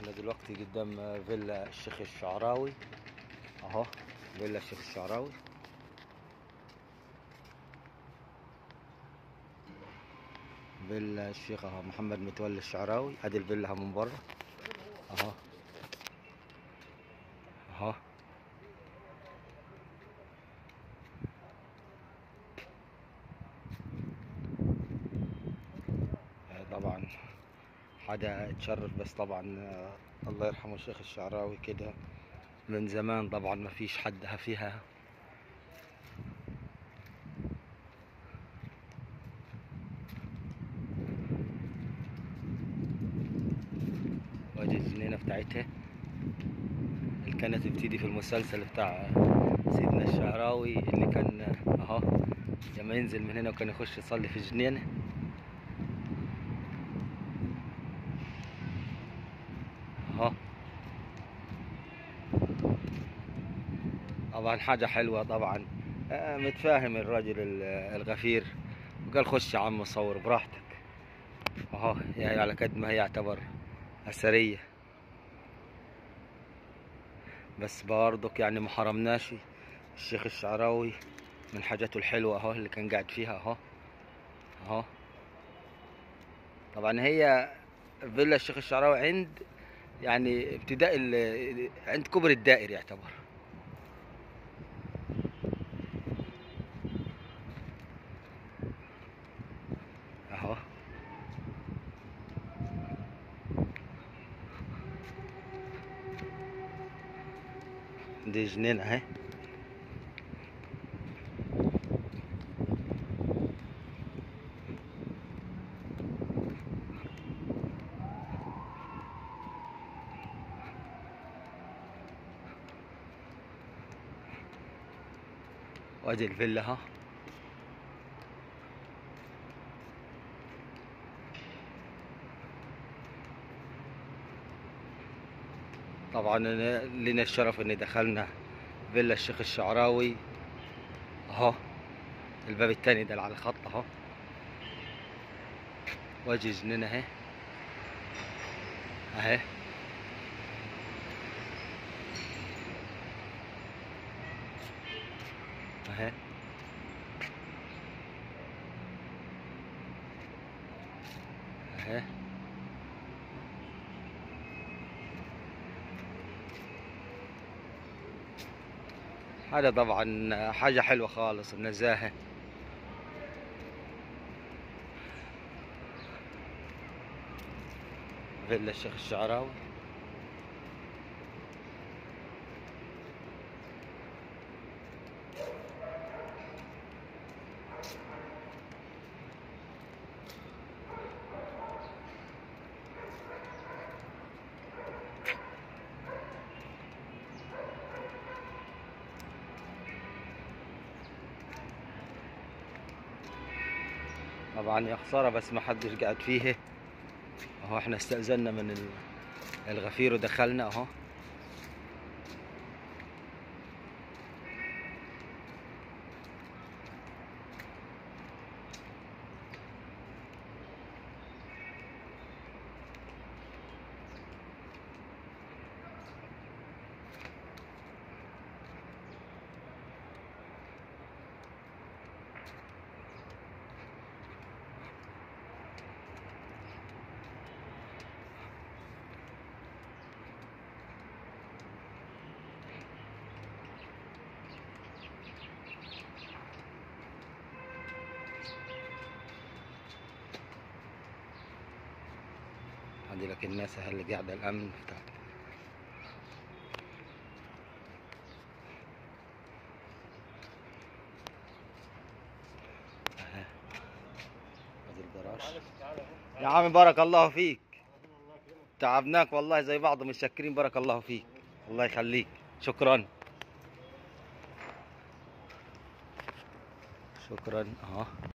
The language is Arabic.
احنا دلوقتي قدام فيلا الشيخ الشعراوي اهو. فيلا الشيخ الشعراوي، فيلا الشيخ اهو محمد متولي الشعراوي. ادي الفيلا من بره اهو اهو. طبعا حدا اتشرف، بس طبعا الله يرحمه الشيخ الشعراوي كده من زمان، طبعا ما فيش حد فيها. وادي الجنينة بتاعتها اللي كانت بتيجي في المسلسل بتاع سيدنا الشعراوي، اللي كان اهو لما ينزل من هنا وكان يخش يصلي في الجنينة اهو. طبعا حاجة حلوة طبعا. متفاهم الراجل الغفير، وقال خش يا عم صور براحتك اهو. يعني على قد ما هي يعتبر أثرية، بس برضك يعني ما حرمناش الشيخ الشعراوي من حاجاته الحلوة اهو اللي كان قاعد فيها اهو اهو. طبعا هي فيلا الشيخ الشعراوي عند يعني ابتداء عند كوبري الدائر يعتبر اهو. دي جنينة اهي. وادي الفيلا اهو. طبعا لنا الشرف اني دخلنا فيلا الشيخ الشعراوي اهو. الباب التاني ده اللي على الخط اهو. وادي جنينة اهي اهي. اهي اهي. هذا طبعا حاجة حلوة خالص، النزاهة. فيلا الشيخ الشعراوي. طبعا يا خسارة بس ما حدش قاعد فيه اهو. احنا استأذنا من الغفير ودخلنا اهو. عندي لك الناس اللي قاعدة الأمن بتاع أهي. هذا الجراج يا عم. بارك الله فيك، تعبناك والله زي بعض، متشكرين. بارك الله فيك، الله يخليك، شكرا شكرا اهو.